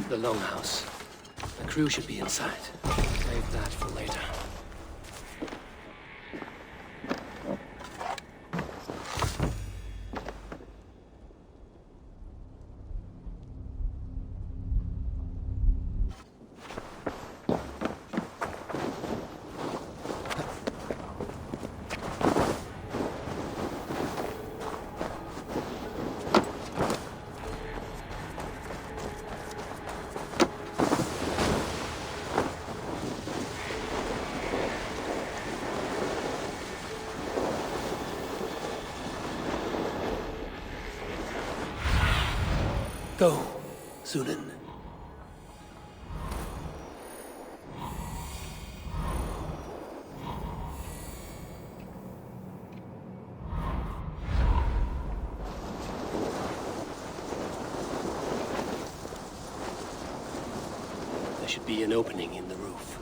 The longhouse. The crew should be inside. Save that for later. Go, Sunan. There should be an opening in the roof.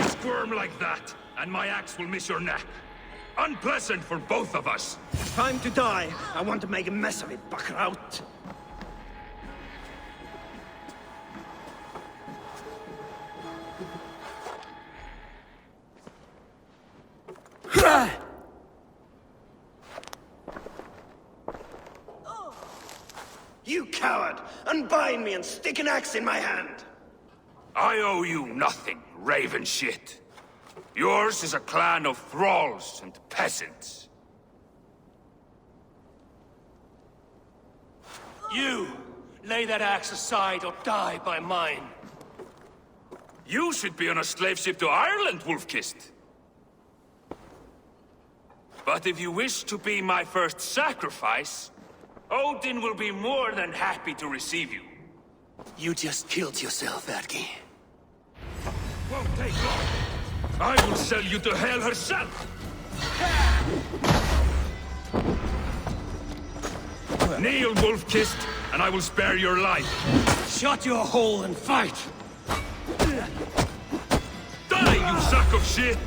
Squirm like that, and my axe will miss your neck. Unpleasant for both of us. Time to die. I want to make a mess of it, Buckraut. You coward! Unbind me and stick an axe in my hand! I owe you nothing, raven shit. Yours is a clan of thralls and peasants. You! Lay that axe aside or die by mine. You should be on a slave ship to Ireland, Wolf-Kissed. But if you wish to be my first sacrifice, Odin will be more than happy to receive you. You just killed yourself, Adki. Won't take long. I will sell you to hell herself! Kneel, Wolf-Kissed, and I will spare your life. Shut your hole and fight! Die, you sack of shit!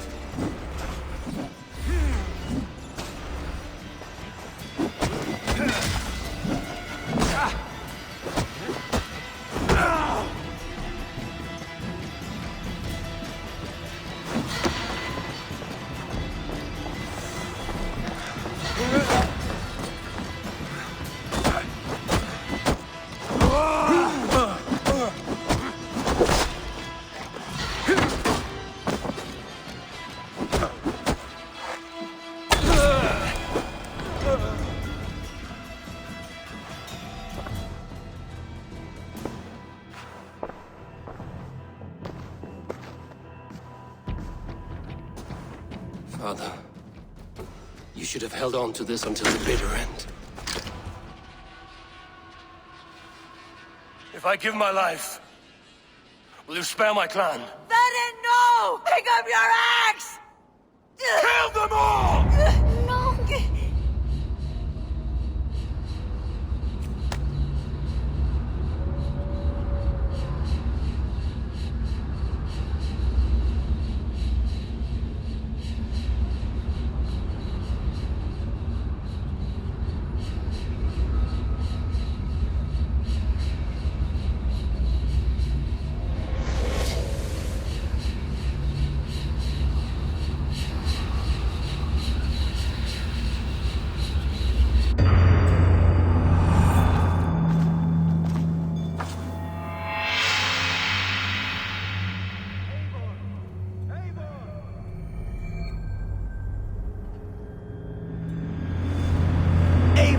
Father, you should have held on to this until the bitter end. If I give my life, will you spare my clan? Then no! Pick up your axe! Kill them all! No!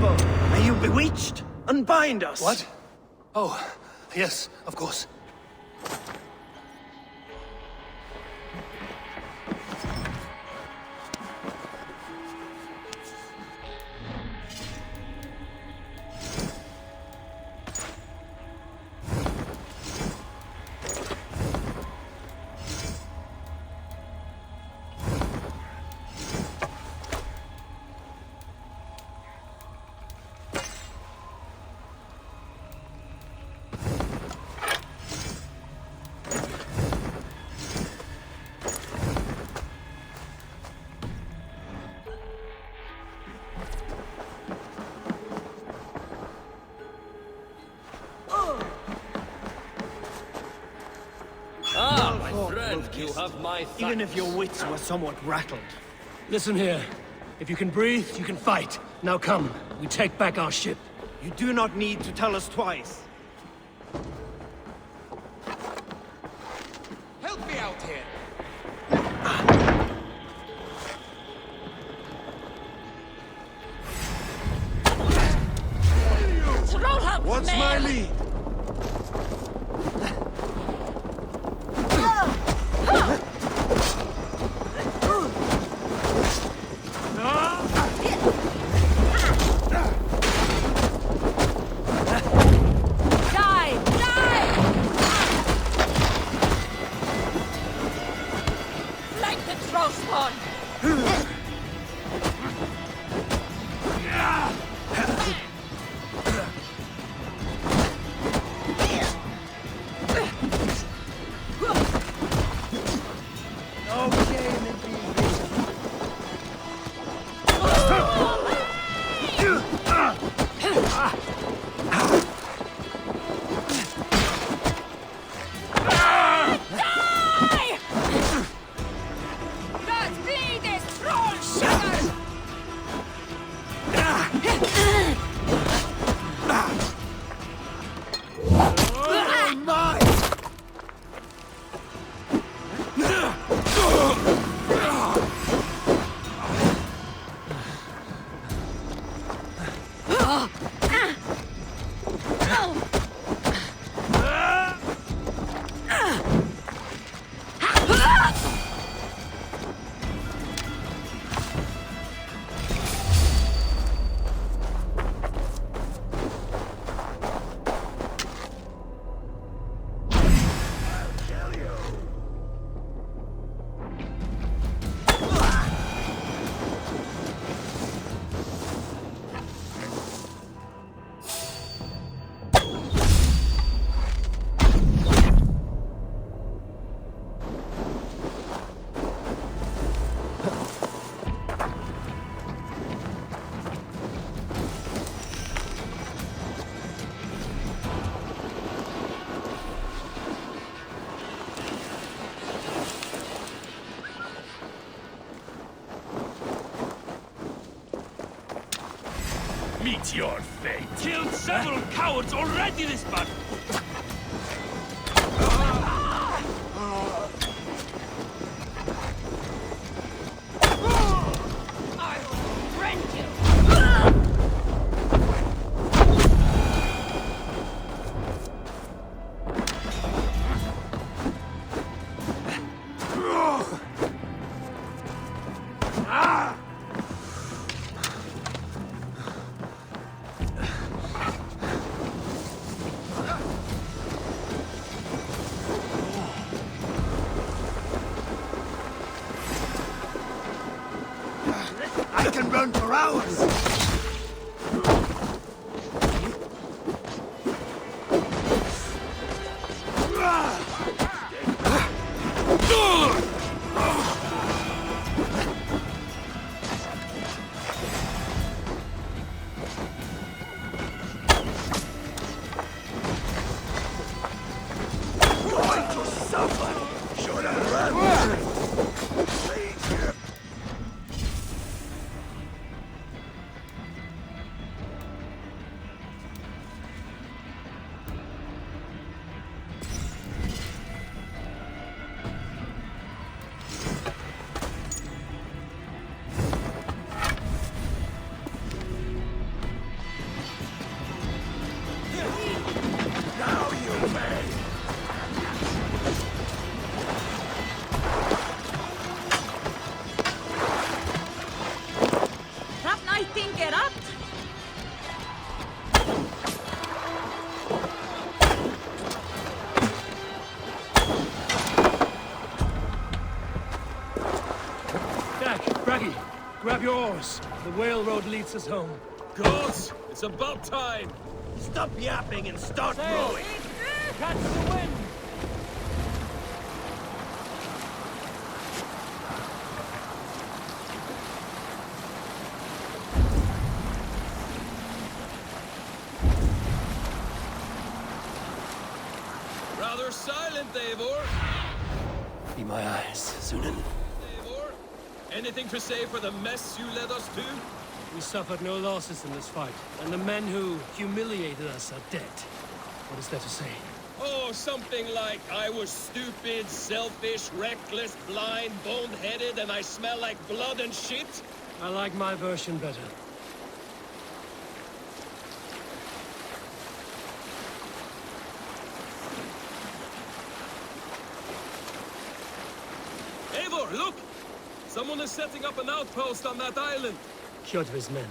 Are you bewitched? Unbind us! What? Oh, yes, of course. wolf-kissed, have my even if your wits were somewhat rattled. Listen here. If you can breathe, you can fight. Now come, we take back our ship. You do not need to tell us twice. Help me out here. Throw her, What's man. my lead? Die! Die! Flank the troll spawn! Die! Let's be this troll sugar! Meet your fate. Killed several cowards already this battle. I will rend you! I can run for hours! Going to suffer! Should have run! Now you may! That night thing get up! Jack, Braggy, grab your oars. The whale road leads us home. Gods, it's about time. Stop yapping and start rowing! Catch the wind! Rather silent, Eivor. be my eyes, Sunan. Eivor, anything to say for the mess you led us to? We suffered no losses in this fight, and the men who humiliated us are dead. What is there to say? Oh, something like, I was stupid, selfish, reckless, blind, bone-headed, and I smell like blood and shit? I like my version better. Eivor, look! Someone is setting up an outpost on that island. Kjotve's men,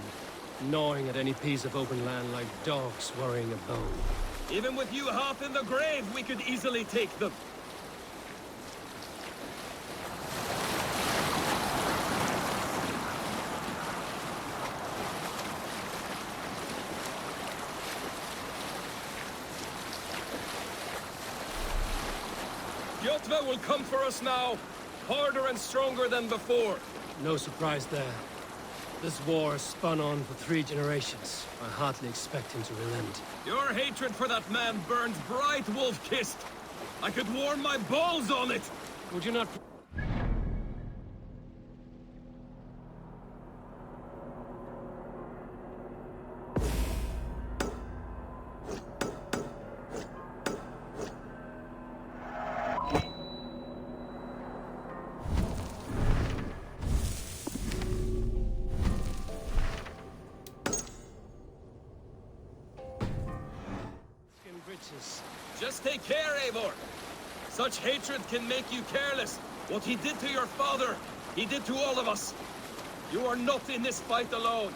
gnawing at any piece of open land like dogs worrying a bone. Even with you half in the grave, we could easily take them. Kjotve will come for us now, harder and stronger than before. No surprise there. This war has spun on for 3 generations. I hardly expect him to relent. Your hatred for that man burns bright, wolf-kissed. I could warm my balls on it. Would you not... Bridges. Just take care, Eivor. Such hatred can make you careless. What he did to your father, he did to all of us. You are not in this fight alone.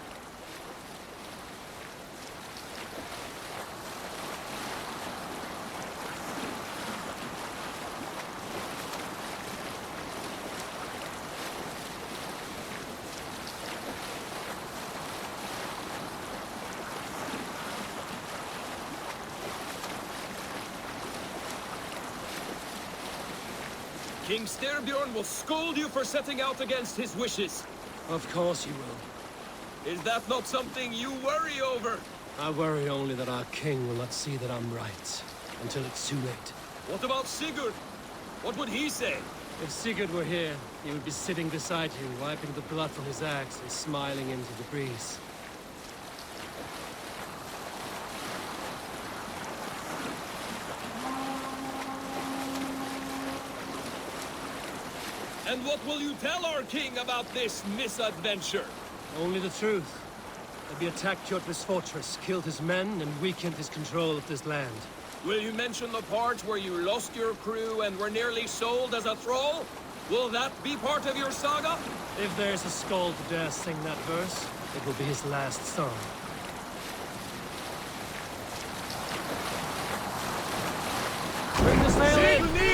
King Styrbjorn will scold you for setting out against his wishes. Of course he will. Is that not something you worry over? I worry only that our king will not see that I'm right, until it's too late. What about Sigurd? What would he say? If Sigurd were here, he would be sitting beside you, wiping the blood from his axe and smiling into the breeze. And what will you tell our king about this misadventure? Only the truth. That we attacked Kjotve's fortress, killed his men, and weakened his control of this land. Will you mention the part where you lost your crew and were nearly sold as a thrall? Will that be part of your saga? If there's a skald to dare sing that verse, it will be his last song. Bring the sail in!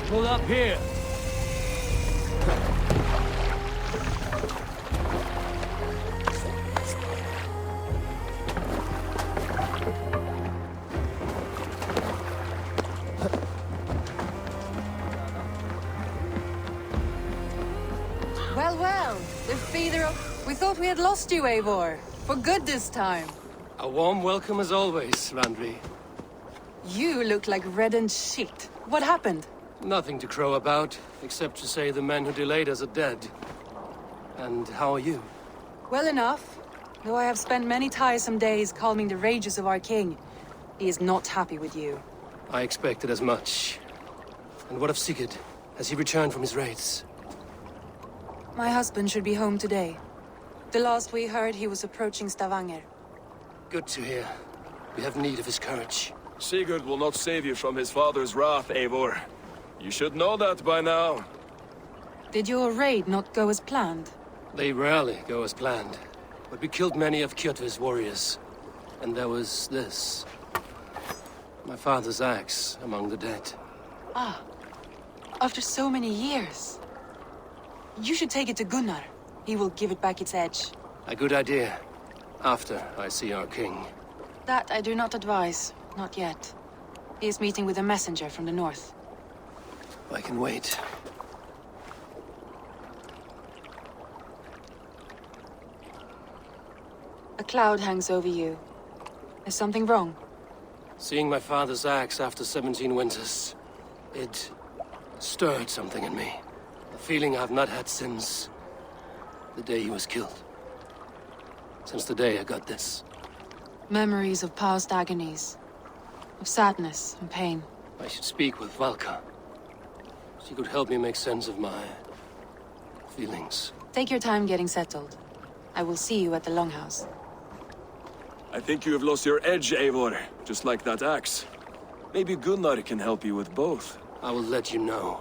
Pull up here. Well, well, the feeder of... We thought we had lost you, Eivor. For good this time. A warm welcome as always, Randvi. You look like reddened shit. What happened? Nothing to crow about, except to say the men who delayed us are dead. And how are you? Well enough. Though I have spent many tiresome days calming the rages of our king. He is not happy with you. I expected as much. And what of Sigurd? Has he returned from his raids? My husband should be home today. The last we heard, he was approaching Stavanger. Good to hear. We have need of his courage. Sigurd will not save you from his father's wrath, Eivor. You should know that by now. Did your raid not go as planned? They rarely go as planned. But we killed many of Kjotve's warriors. And there was this. My father's axe among the dead. Ah. After so many years. You should take it to Gunnar. He will give it back its edge. A good idea. After I see our king. That I do not advise. Not yet. He is meeting with a messenger from the north. I can wait. A cloud hangs over you. Is something wrong? Seeing my father's axe after 17 winters, it stirred something in me. A feeling I've not had since the day he was killed. Since the day I got this. Memories of past agonies. Of sadness and pain. I should speak with Valka. She could help me make sense of my feelings. Take your time getting settled. I will see you at the Longhouse. I think you have lost your edge, Eivor, just like that axe. Maybe Gunnar can help you with both. I will let you know.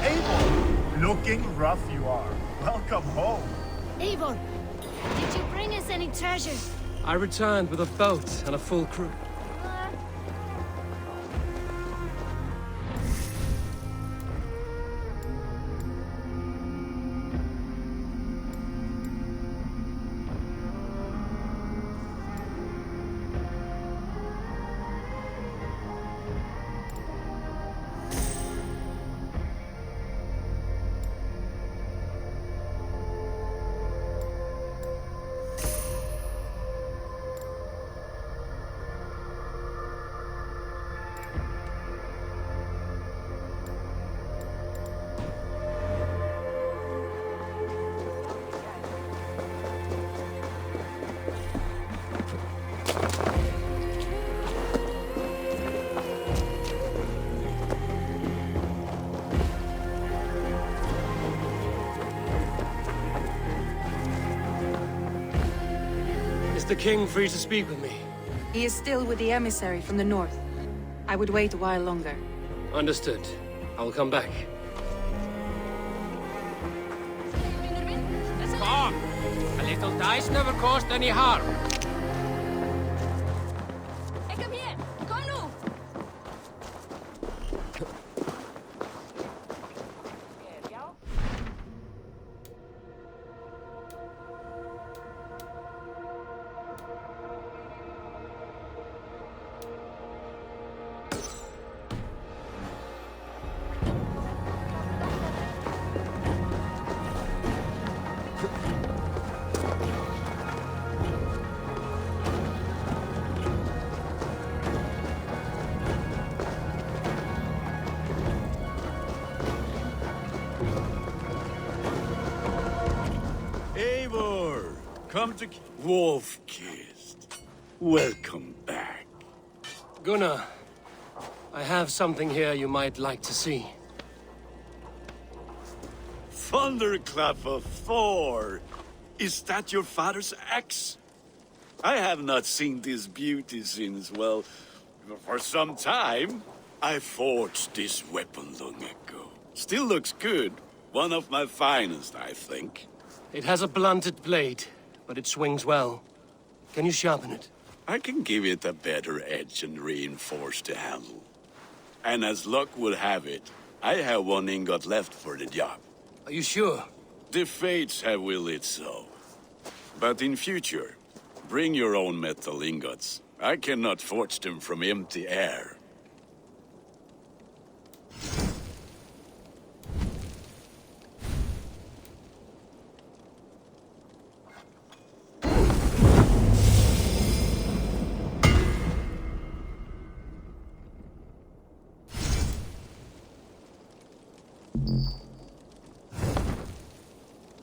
Abel, looking rough you are. Welcome home. Eivor, did you bring us any treasure? I returned with a boat and a full crew. Is the king free to speak with me? He is still with the emissary from the north. I would wait a while longer. Understood. I will come back. Come! A little dice never caused any harm. Hey, come here! Kom nu! Eivor, come to Wolf-Kissed. Welcome back. Gunnar, I have something here you might like to see. Thunderclap of Thor! Is that your father's axe? I have not seen this beauty since, well, for some time. I forged this weapon long ago. Still looks good. One of my finest, I think. It has a blunted blade, but it swings well. Can you sharpen it? I can give it a better edge and reinforce the handle. And as luck would have it, I have one ingot left for the job. Are you sure? The fates have willed it so. But in future, bring your own metal ingots. I cannot forge them from empty air.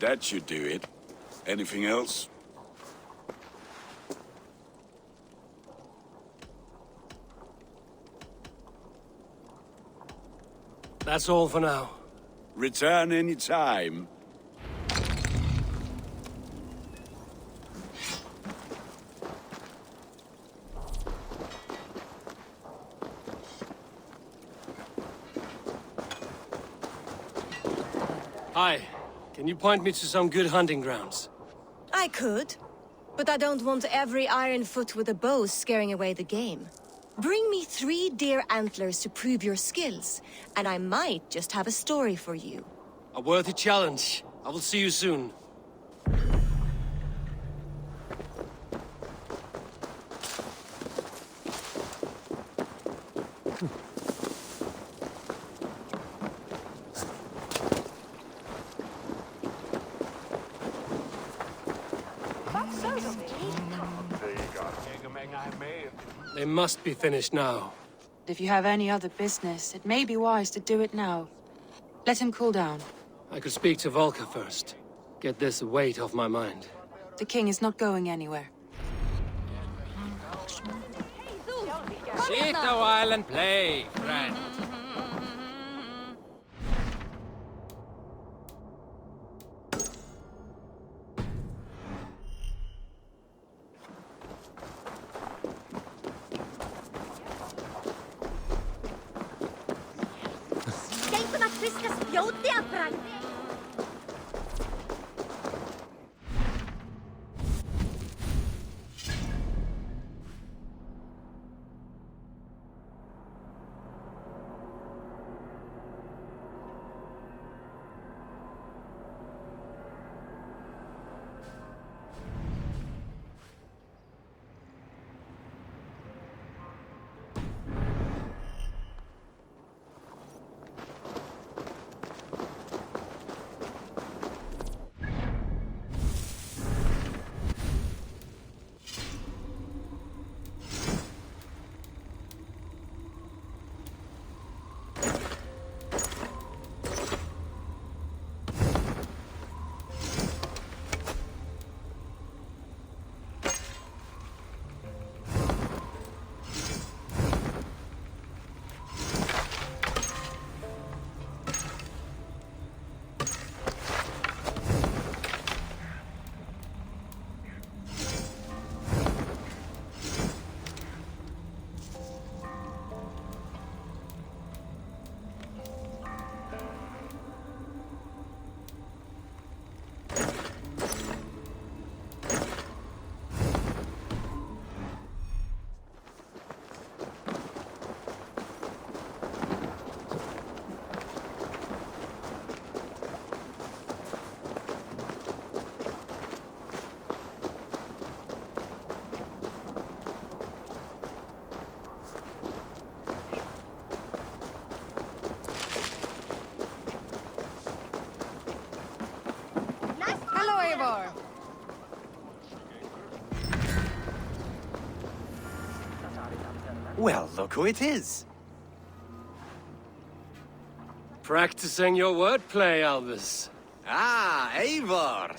That should do it. Anything else? That's all for now. Return any time. Hi. Can you point me to some good hunting grounds? I could, but I don't want every iron foot with a bow scaring away the game. Bring me 3 deer antlers to prove your skills, and I might just have a story for you. A worthy challenge. I will see you soon. They must be finished now. If you have any other business, it may be wise to do it now. Let him cool down. I could speak to Volker first. Get this weight off my mind. The king is not going anywhere. Sit a while and play, friend. Well, look who it is. Practicing your wordplay, Albus. Ah, Eivor!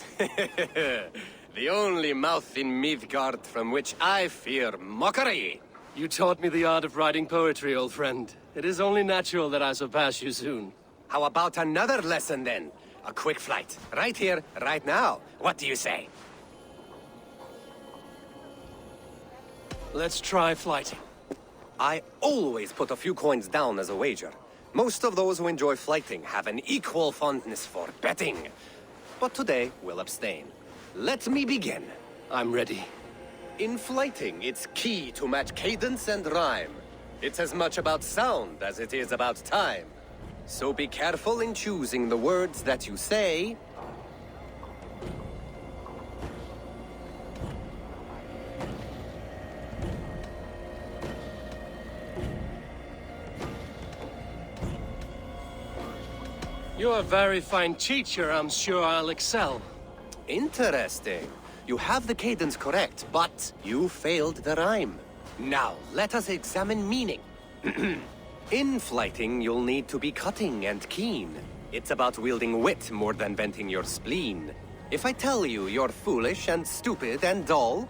The only mouth in Midgard from which I fear mockery. You taught me the art of writing poetry, old friend. It is only natural that I surpass you soon. How about another lesson then? A quick flight. Right here, right now. What do you say? Let's try flighting. I always put a few coins down as a wager. Most of those who enjoy flighting have an equal fondness for betting. But today, we'll abstain. Let me begin. I'm ready. In flighting, it's key to match cadence and rhyme. It's as much about sound as it is about time. So be careful in choosing the words that you say. You're a very fine teacher. I'm sure I'll excel. Interesting. You have the cadence correct, but you failed the rhyme. Now, let us examine meaning. In flighting, you'll need to be cutting and keen. It's about wielding wit more than venting your spleen. If I tell you you're foolish and stupid and dull,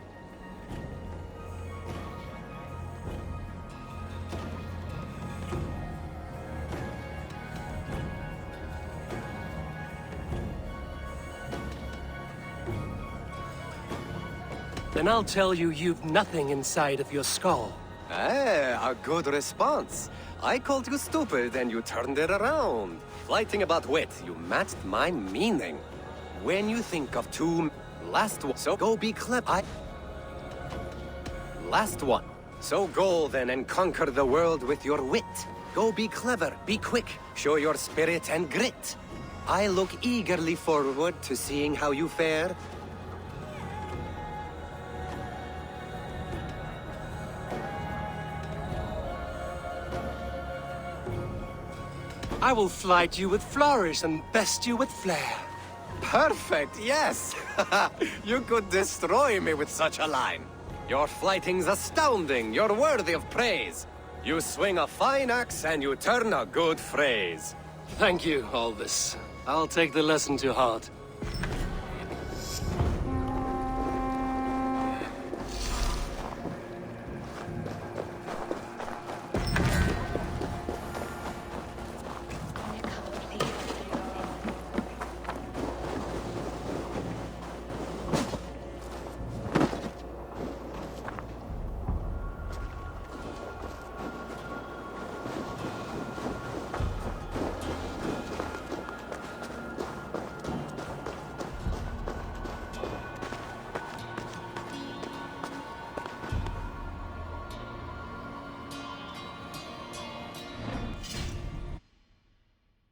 then I'll tell you you've nothing inside of your skull. a good response. I called you stupid and you turned it around. Flighting about wit, you matched my meaning. When you think of two... Last one, so go be clever. Last one. So go then and conquer the world with your wit. Go be clever, be quick, show your spirit and grit. I look eagerly forward to seeing how you fare. I will flight you with flourish and best you with flair. Perfect, yes! You could destroy me with such a line. Your flighting's astounding. You're worthy of praise. You swing a fine axe and you turn a good phrase. Thank you, Alvis. I'll take the lesson to heart.